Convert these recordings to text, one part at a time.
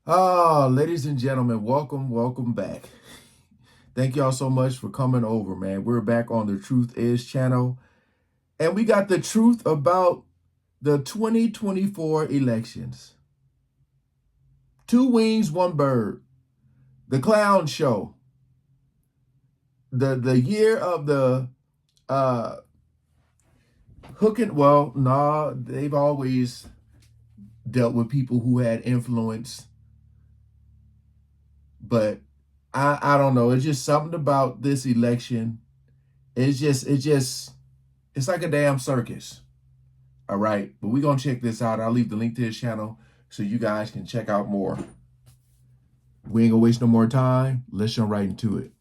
Ladies and gentlemen, welcome back. Thank y'all so much for coming over, man. We're back on the Truth Is channel, and we got the truth about the 2024 elections. Two wings, one bird. The clown show. The year of the hooking. Well, nah, they've always dealt with people who had influence, but I don't know. It's just something about this election. It's like a damn circus. All right, but we're going to check this out. I'll leave the link to his channel so you guys can check out more. We ain't going to waste no more time. Let's jump right into it.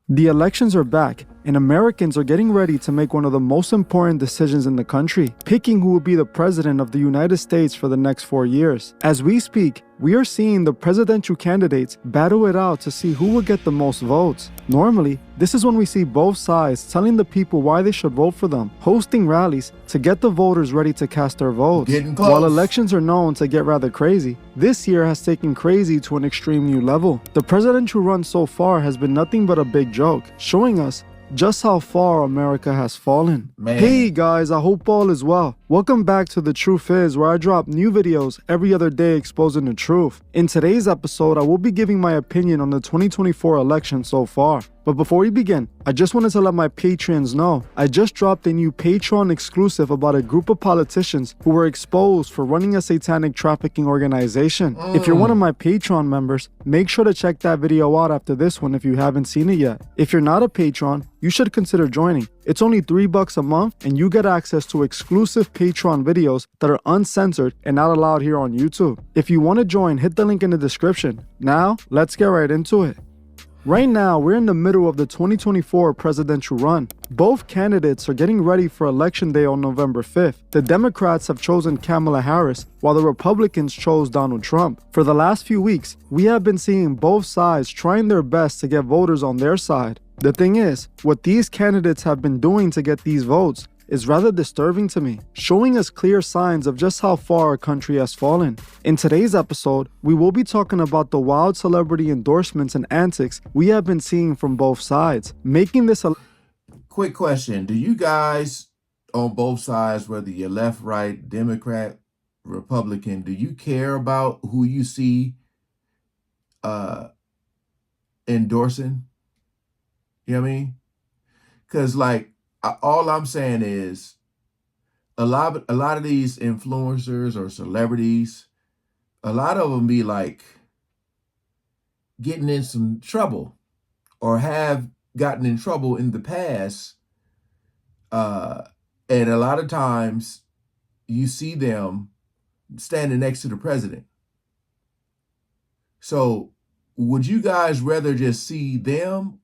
The elections are back, and Americans are getting ready to make one of the most important decisions in the country, picking who will be the president of the United States for the next 4 years. As we speak, we are seeing the presidential candidates battle it out to see who will get the most votes. Normally, this is when we see both sides telling the people why they should vote for them, hosting rallies to get the voters ready to cast their votes. Getting close. While elections are known to get rather crazy, this year has taken crazy to an extreme new level. The presidential run so far has been nothing but a big joke, showing us just how far America has fallen. Man. Hey guys, I hope all is well. Welcome back to The Truth Is, where I drop new videos every other day exposing the truth. In today's episode, I will be giving my opinion on the 2024 election so far. But before we begin, I just wanted to let my Patreons know I just dropped a new Patreon exclusive about a group of politicians who were exposed for running a satanic trafficking organization. If you're one of my Patreon members, make sure to check that video out after this one if you haven't seen it yet. If you're not a Patreon, you should consider joining. It's only $3 a month and you get access to exclusive Patreon videos that are uncensored and not allowed here on YouTube. If you want to join, hit the link in the description. Now, let's get right into it. Right now, we're in the middle of the 2024 presidential run. Both candidates are getting ready for Election Day on November 5th. The Democrats have chosen Kamala Harris, while the Republicans chose Donald Trump. For the last few weeks, we have been seeing both sides trying their best to get voters on their side. The thing is, what these candidates have been doing to get these votes is rather disturbing to me, showing us clear signs of just how far our country has fallen. In today's episode, we will be talking about the wild celebrity endorsements and antics we have been seeing from both sides, making this a Quick question. Do you guys on both sides, whether you're left, right, Democrat, Republican, do you care about who you see endorsing? You know what I mean? Because all I'm saying is a lot of these influencers or celebrities, a lot of them be like getting in some trouble or have gotten in trouble in the past. And a lot of times you see them standing next to the president. So would you guys rather just see them,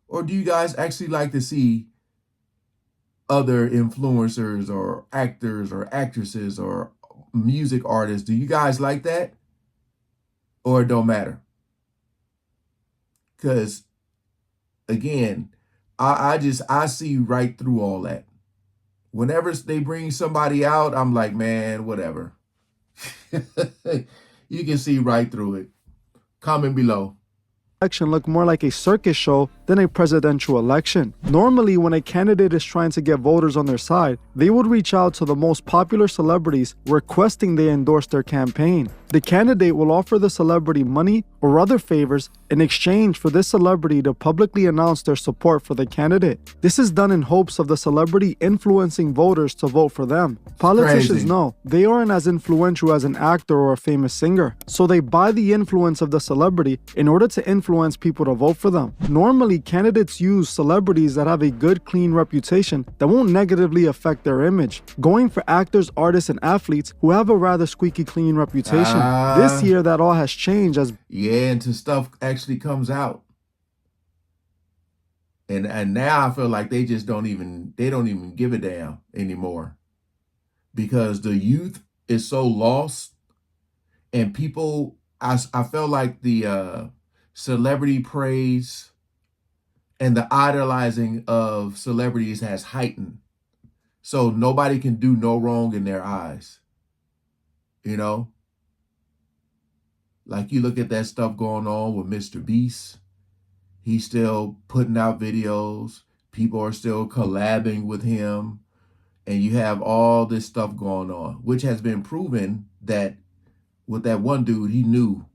or do you guys actually like to see other influencers or actors or actresses or music artists? Do you guys like that, or it don't matter? Because again, I see right through all that. Whenever they bring somebody out, I'm like, man, whatever. You can see right through it. Comment below. election look more like a circus show than a presidential election. Normally, when a candidate is trying to get voters on their side, they would reach out to the most popular celebrities requesting they endorse their campaign. The candidate will offer the celebrity money or other favors in exchange for this celebrity to publicly announce their support for the candidate. This is done in hopes of the celebrity influencing voters to vote for them. Politicians know they aren't as influential as an actor or a famous singer, so they buy the influence of the celebrity in order to influence people to vote for them. Normally, candidates use celebrities that have a good, clean reputation that won't negatively affect their image, going for actors, artists, and athletes who have a rather squeaky clean reputation. This year, that all has changed as until stuff actually comes out. And now I feel like they don't even give a damn anymore, because the youth is so lost, and people, I felt like the celebrity praise and the idolizing of celebrities has heightened. So nobody can do no wrong in their eyes, you know? Like you look at that stuff going on with Mr. Beast. He's still putting out videos. People are still collabing with him. And you have all this stuff going on, which has been proven that with that one dude, he knew.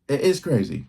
It's crazy.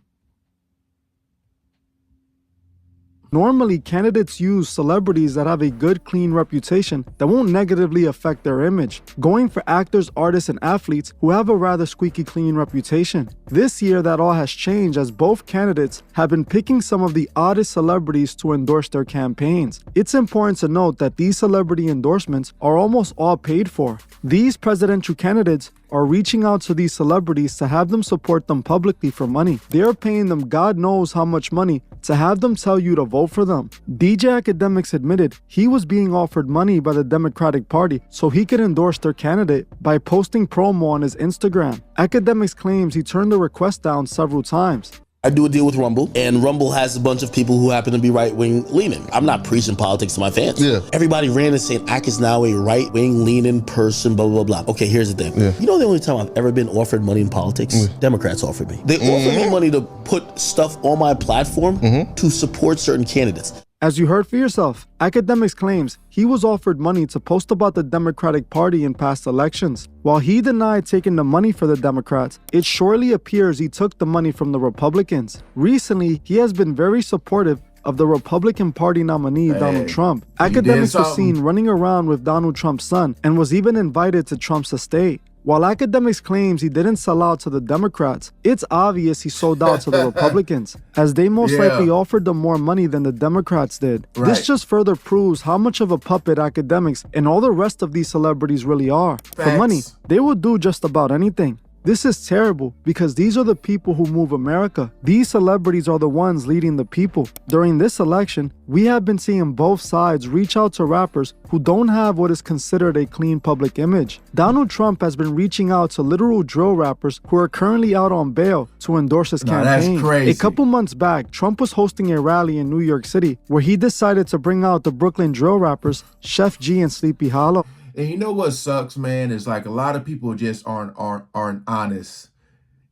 Normally, candidates use celebrities that have a good, clean reputation that won't negatively affect their image, going for actors, artists, and athletes who have a rather squeaky clean reputation. This year, that all has changed as both candidates have been picking some of the oddest celebrities to endorse their campaigns. It's important to note that these celebrity endorsements are almost all paid for. These presidential candidates are reaching out to these celebrities to have them support them publicly for money. They're paying them God knows how much money to have them tell you to vote for them. DJ Academics admitted he was being offered money by the Democratic Party so he could endorse their candidate by posting promo on his Instagram. Academics claims he turned the request down several times. I do a deal with Rumble, and Rumble has a bunch of people who happen to be right-wing leaning. I'm not preaching politics to my fans. Yeah. Everybody ran and saying, Ak is now a right-wing leaning person, blah, blah, blah. Okay, here's the thing. Yeah. You know the only time I've ever been offered money in politics? Democrats offered me. They offered me money to put stuff on my platform to support certain candidates. As you heard for yourself, Academics claims he was offered money to post about the Democratic Party in past elections. While he denied taking the money for the Democrats, it surely appears he took the money from the Republicans. Recently, he has been very supportive of the Republican Party nominee, Donald Trump. Academics was seen running around with Donald Trump's son and was even invited to Trump's estate. While Academics claims he didn't sell out to the Democrats, it's obvious he sold out to the Republicans, as they most likely offered them more money than the Democrats did. This just further proves how much of a puppet Academics and all the rest of these celebrities really are. For money, they will do just about anything. This is terrible because these are the people who move America. These celebrities are the ones leading the people. During this election, we have been seeing both sides reach out to rappers who don't have what is considered a clean public image. Donald Trump has been reaching out to literal drill rappers who are currently out on bail to endorse his campaign. That's crazy. A couple months back, Trump was hosting a rally in New York City where he decided to bring out the Brooklyn drill rappers Chef G and Sleepy Hollow. And you know what sucks, man, is like a lot of people just aren't honest.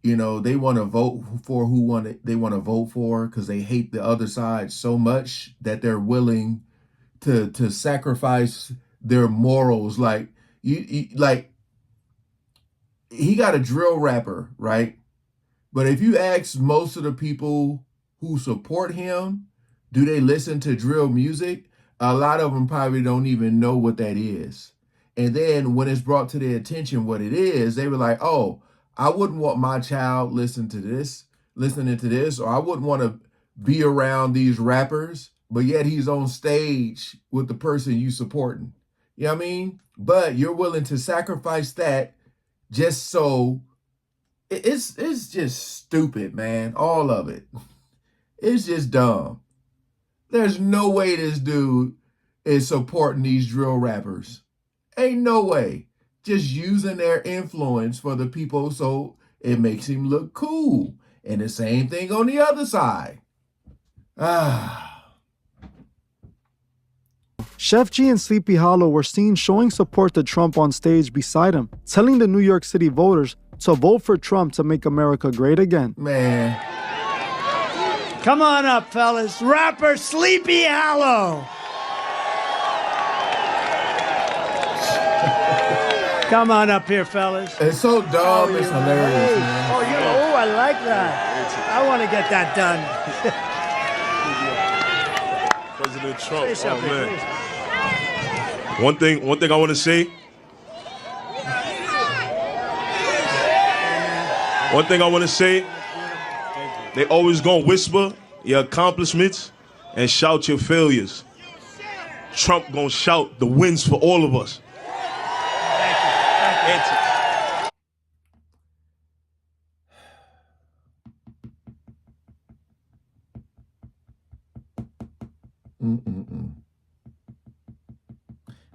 You know, they want to vote for they want to vote for because they hate the other side so much that they're willing to sacrifice their morals. Like like he got a drill rapper, right? But if you ask most of the people who support him, do they listen to drill music? A lot of them probably don't even know what that is. And then when it's brought to their attention what it is, they were like, oh, I wouldn't want my child listening to this, or I wouldn't want to be around these rappers, but yet he's on stage with the person you supporting. You know what I mean? But you're willing to sacrifice that just so it's just stupid, man. All of it. It's just dumb. There's no way this dude is supporting these drill rappers. Ain't no way. Just using their influence for the people so it makes him look cool. And the same thing on the other side. Chef G and Sleepy Hollow were seen showing support to Trump on stage beside him, telling the New York City voters to vote for Trump to make America great again. Man. Come on up, fellas. Rapper Sleepy Hollow. Come on up here, fellas. It's so dumb, it's hilarious, man. Oh, I like that. I want to get that done. President Trump, oh man. One thing I want to say. One thing I want to say. They always gonna whisper your accomplishments and shout your failures. Trump gonna shout the wins for all of us.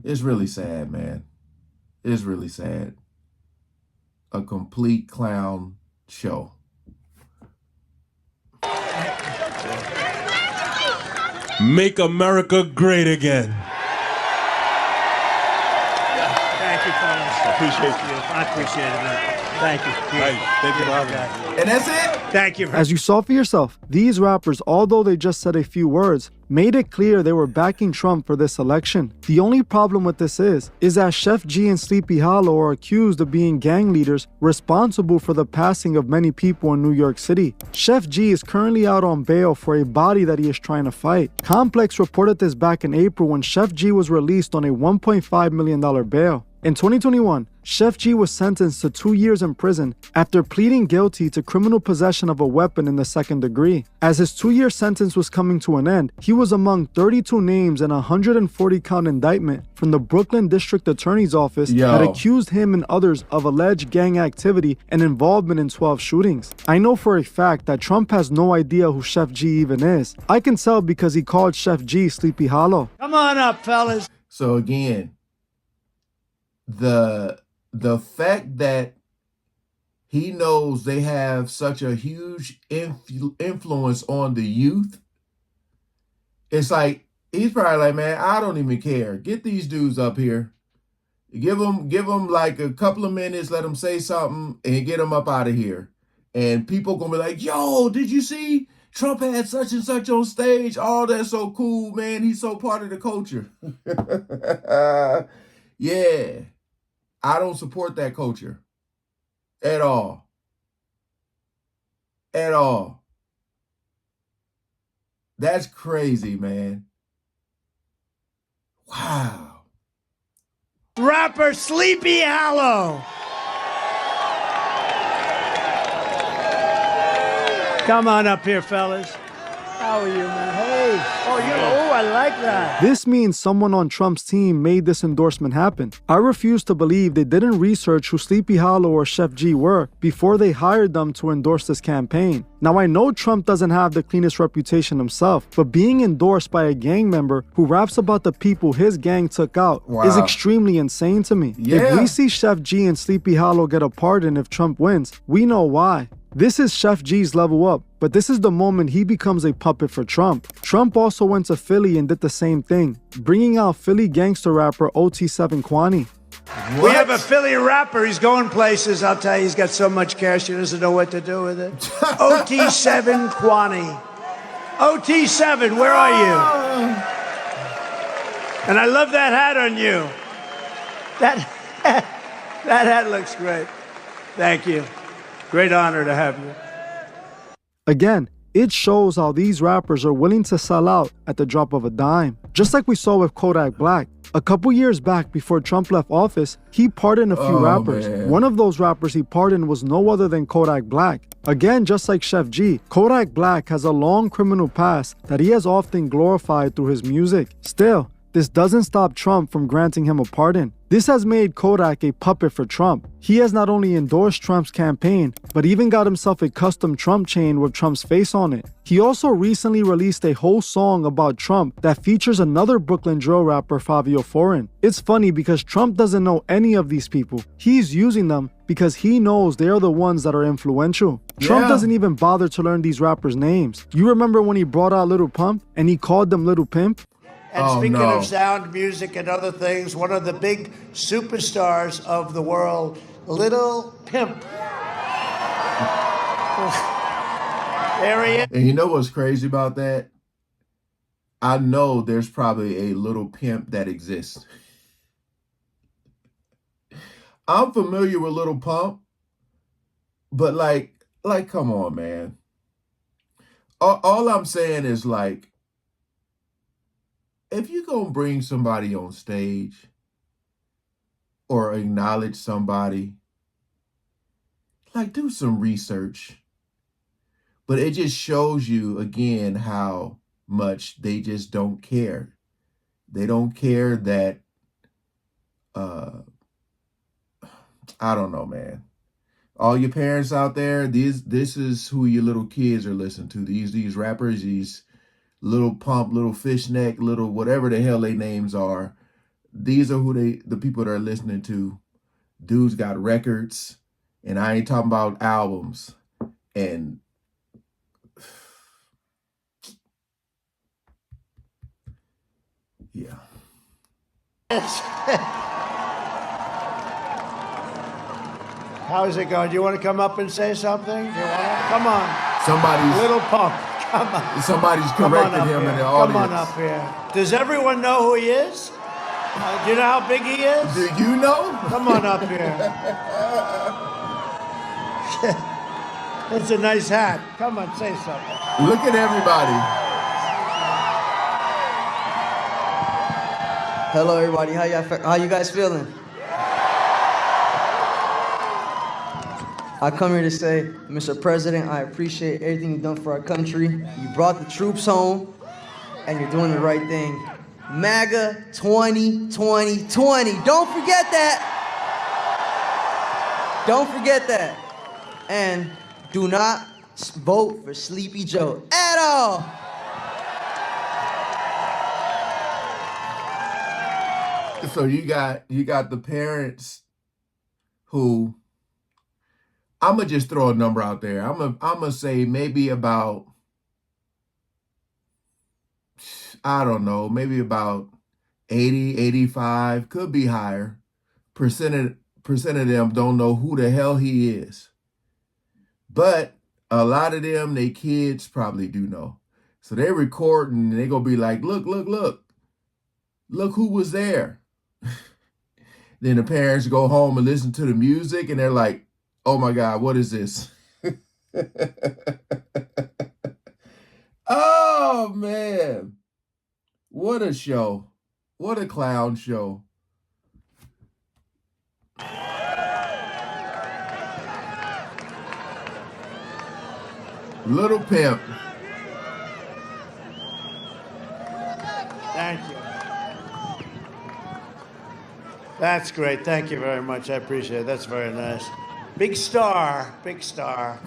It's really sad, man. It's really sad. A complete clown show. Make America great again. Thank you, fellas. appreciate you. I appreciate it, man. Thank you. Thank you for having me. And that's it. Thank you. As you saw for yourself, these rappers, although they just said a few words, made it clear they were backing Trump for this election. The only problem with this is that Chef G and Sleepy Hollow are accused of being gang leaders responsible for the passing of many people in New York City. Chef G is currently out on bail for a body that he is trying to fight. Complex reported this back in April when Chef G was released on a $1.5 million bail. In 2021, Chef G was sentenced to 2 years in prison after pleading guilty to criminal possession of a weapon in the second degree. As his 2-year sentence was coming to an end, he was among 32 names in a 140-count indictment from the Brooklyn District Attorney's Office that accused him and others of alleged gang activity and involvement in 12 shootings. I know for a fact that Trump has no idea who Chef G even is. I can tell because he called Chef G Sleepy Hollow. Come on up, fellas. So again, the fact that he knows they have such a huge influence on the youth, it's like he's probably like, man, I don't even care. Get these dudes up here, give them like a couple of minutes, let them say something, and get them up out of here. And people gonna be like, yo, did you see Trump had such and such on stage? Oh, that's so cool, man. He's so part of the culture. Yeah. I don't support that culture at all. At all. That's crazy, man. Wow. Rapper Sleepy Hollow. Come on up here, fellas. How are you, man? Hey. Oh, I like that. This means someone on Trump's team made this endorsement happen. I refuse to believe they didn't research who Sleepy Hollow or Chef G were before they hired them to endorse this campaign. Now, I know Trump doesn't have the cleanest reputation himself, but being endorsed by a gang member who raps about the people his gang took out is extremely insane to me. If we see Chef G and Sleepy Hollow get a pardon if Trump wins, we know why. This is Chef G's level up, but this is the moment he becomes a puppet for Trump. Trump also went to Philly and did the same thing, bringing out Philly gangster rapper OT7 Kwani. We have a Philly rapper. He's going places. I'll tell you, he's got so much cash, he doesn't know what to do with it. OT7 Kwani. OT7, where are you? And I love that hat on you. That hat looks great. Thank you. Great honor to have you. Again, it shows how these rappers are willing to sell out at the drop of a dime. Just like we saw with Kodak Black. A couple years back before Trump left office, he pardoned a few rappers. Man. One of those rappers he pardoned was no other than Kodak Black. Again, just like Chef G, Kodak Black has a long criminal past that he has often glorified through his music. Still, this doesn't stop Trump from granting him a pardon. This has made Kodak a puppet for Trump. He has not only endorsed Trump's campaign, but even got himself a custom Trump chain with Trump's face on it. He also recently released a whole song about Trump that features another Brooklyn drill rapper, Fabio Foreign. It's funny because Trump doesn't know any of these people. He's using them because he knows they are the ones that are influential. Trump doesn't even bother to learn these rappers' names. You remember when he brought out Lil Pump and he called them Little Pimp? And speaking of sound, music, and other things, one of the big superstars of the world, Little Pimp. There he is. And you know what's crazy about that? I know there's probably a Little Pimp that exists. I'm familiar with Little Pump, but like, come on, man. All I'm saying is like, if you're going to bring somebody on stage or acknowledge somebody, like do some research. But it just shows you again how much they just don't care. They don't care that, I don't know, man. All your parents out there, this is who your little kids are listening to. These rappers, these Little Pump, Little Fishneck, Little whatever the hell their names are. These are who the people that are listening to. Dudes got records, and I ain't talking about albums. And yeah. How's it going? Do you want to come up and say something? You want to? Come on. Somebody's Little punk. Come on. somebody's Come on corrected up him here. in the Come audience. on up here. Does everyone know who he is? Do you know how big he is? Do you know? Come on up here. That's a nice hat. Come on, say something. Look at everybody. Hello, everybody. How you guys feeling? I come here to say, Mr. President, I appreciate everything you've done for our country. You brought the troops home, and you're doing the right thing. MAGA 2020. Don't forget that. Don't forget that. And do not vote for Sleepy Joe at all. So you got the parents who, I'm gonna just throw a number out there. I'm gonna say maybe about, I don't know, maybe about 80, 85, could be higher. Percent of them don't know who the hell he is. But a lot of them, they kids probably do know. So they're recording and they gonna be like, look who was there. Then the parents go home and listen to the music and they're like, oh my God, what is this? Oh man, what a show. What a clown show. Little Pimp. Thank you. That's great. Thank you very much. I appreciate it. That's very nice. Big star. Big star.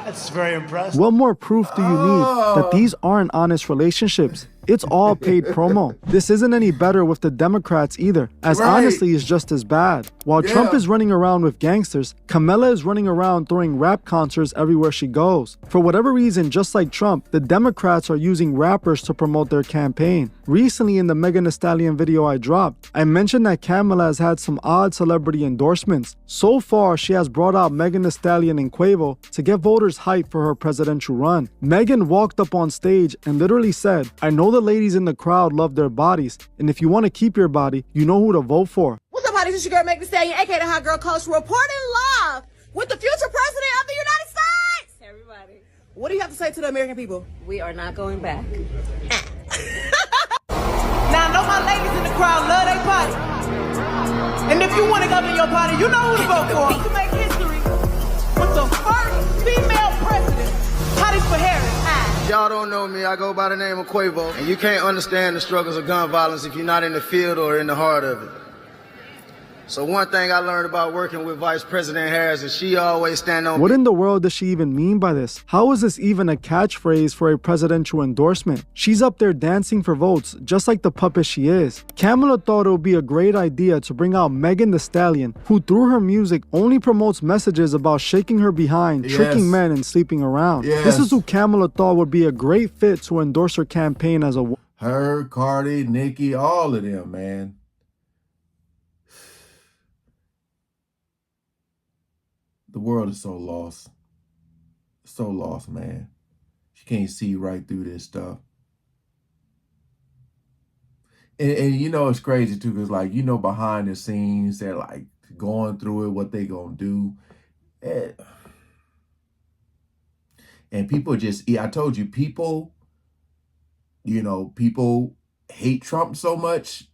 That's very impressive. What more proof do you need that these aren't honest relationships? It's all paid promo. This isn't any better with the Democrats either, as Right. honestly it's just as bad. While Trump is running around with gangsters, Kamala is running around throwing rap concerts everywhere she goes. For whatever reason, just like Trump, the Democrats are using rappers to promote their campaign. Recently in the Megan Thee Stallion video I dropped, I mentioned that Kamala has had some odd celebrity endorsements. So far, she has brought out Megan Thee Stallion and Quavo to get voters hyped for her presidential run. Megan walked up on stage and literally said, I know the ladies in the crowd love their bodies, and if you want to keep your body, you know who to vote for. What's up, honey? This is your girl, Megan Thee Stallion, aka the Hot Girl Coach, reporting live with the future president of the United States. Everybody, What do you have to say to the American people? we are not going back. Now, I know my ladies in the crowd love their body. And if you want to come in your body, you know who to vote for. To make history with the first female president, Hotties for Harris. Y'all don't know me, I go by the name of Quavo, and you can't understand the struggles of gun violence if you're not in the field or in the heart of it. So one thing I learned about working with Vice President Harris is she always stand on... What in the world does she even mean by this? How is this even a catchphrase for a presidential endorsement? She's up there dancing for votes, just like the puppet she is. Kamala thought it would be a great idea to bring out Megan Thee Stallion, who through her music only promotes messages about shaking her behind, tricking men, and sleeping around. This is who Kamala thought would be a great fit to endorse her campaign as a... Her, Cardi, Nicki, all of them, man. The world is so lost. So lost, man. She can't see right through this stuff. And you know, it's crazy too, because like, you know, behind the scenes, they're like going through it, what they gonna do. And people just, I told you, people, you know, people hate Trump so much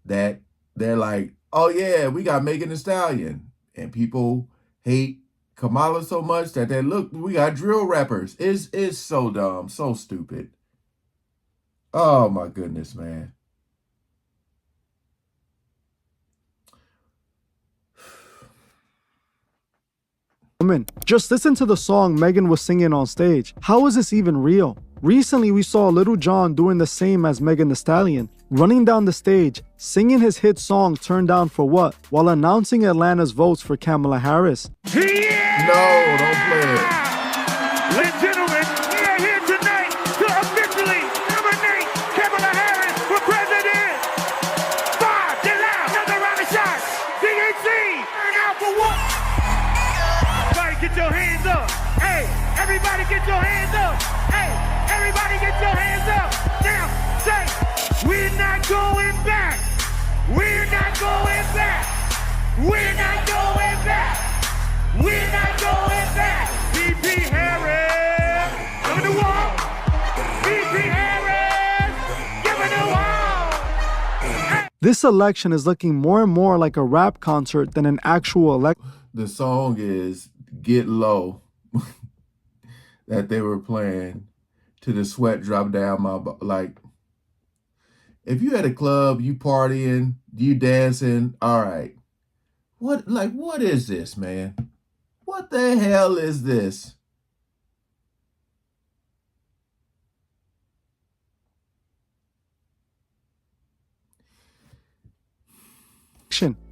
that they're like, oh yeah, we got Megan Thee Stallion. And people hate Kamala so much that they look, we got drill rappers. It's so dumb, so stupid. Oh my goodness, man. Just listen to the song Megan was singing on stage. How is this even real? Recently, we saw Little John doing the same as Megan Thee Stallion, running down the stage, singing his hit song Turn Down for What, while announcing Atlanta's votes for Kamala Harris. No, don't play it. Ladies and gentlemen, we are here tonight to officially nominate Kamala Harris for president. 5, get loud, another round of shots. DH get your hands up. Hey, everybody get your hands up. Hey, everybody get your hands up. Now, say, we're not going back. We're not going back. We're not going back. We're not going back. VP Harris, coming to walk. VP Harris, giving the wall. This election is looking more and more like a rap concert than an actual election. The song is Get Low that they were playing to the sweat drop down my like. If you at a club, you partying, you dancing, all right. What is this, man? What the hell is this?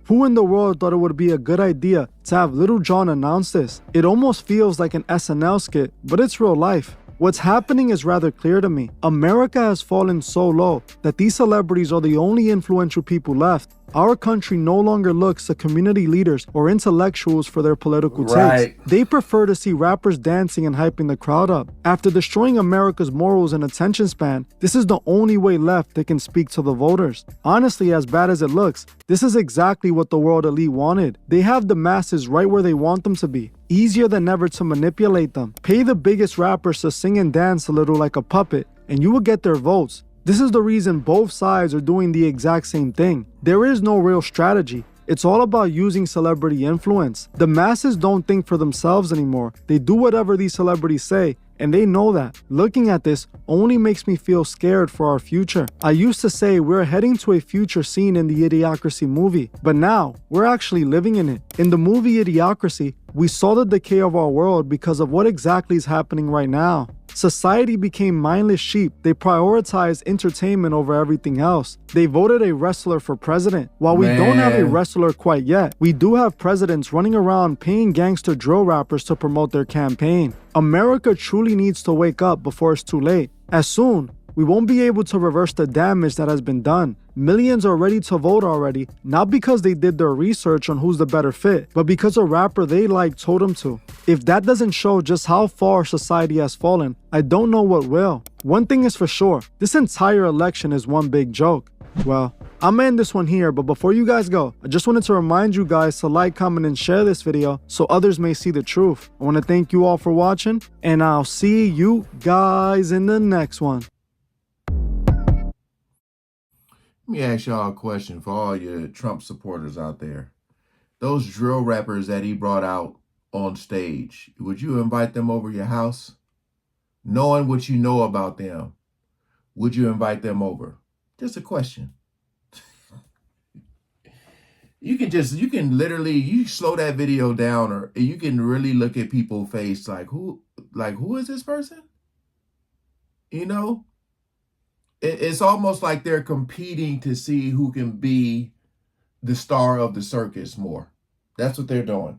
Who in the world thought it would be a good idea to have Little John announce this? It almost feels like an SNL skit, but it's real life. What's happening is rather clear to me. America has fallen so low that these celebrities are the only influential people left. Our country no longer looks to community leaders or intellectuals for their political takes. They prefer to see rappers dancing and hyping the crowd up. After destroying America's morals and attention span, this is the only way left that can speak to the voters. Honestly, as bad as it looks, this is exactly what the world elite wanted. They have the masses right where they want them to be. Easier than ever to manipulate them. Pay the biggest rappers to sing and dance a little like a puppet, and you will get their votes. This is the reason both sides are doing the exact same thing. There is no real strategy. It's all about using celebrity influence. The masses don't think for themselves anymore. They do whatever these celebrities say, and they know that. Looking at this only makes me feel scared for our future. I used to say we're heading to a future scene in the Idiocracy movie, but now we're actually living in it. In the movie Idiocracy, we saw the decay of our world because of what exactly is happening right now. Society became mindless sheep. They prioritized entertainment over everything else. They voted a wrestler for president. While we don't have a wrestler quite yet, we do have presidents running around paying gangster drill rappers to promote their campaign. America truly needs to wake up before it's too late. As soon, we won't be able to reverse the damage that has been done. Millions are ready to vote already, not because they did their research on who's the better fit, but because a rapper they like told them to. If that doesn't show just how far society has fallen, I don't know what will. One thing is for sure, this entire election is one big joke. Well, I'm gonna end this one here, but before you guys go, I just wanted to remind you guys to like, comment, and share this video so others may see the truth. I want to thank you all for watching, and I'll see you guys in the next one. Let me ask y'all a question for all your Trump supporters out there. Those drill rappers that he brought out on stage, would you invite them over your house? Knowing what you know about them, would you invite them over? Just a question. You can literally slow that video down, or you can really look at people's face like who is this person? You know? It's almost like they're competing to see who can be the star of the circus more. That's what they're doing.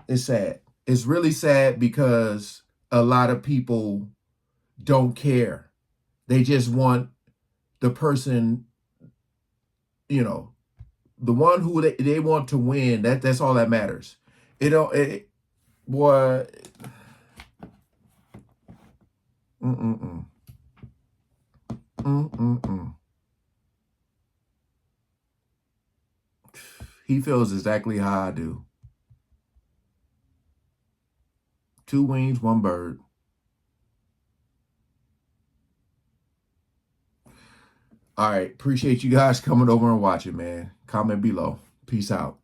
It's sad. It's really sad because a lot of people don't care. They just want the person, the one who they want to win. That's all that matters. Boy. He feels exactly how I do. Two wings, one bird. All right. Appreciate you guys coming over and watching, man. Comment below. Peace out.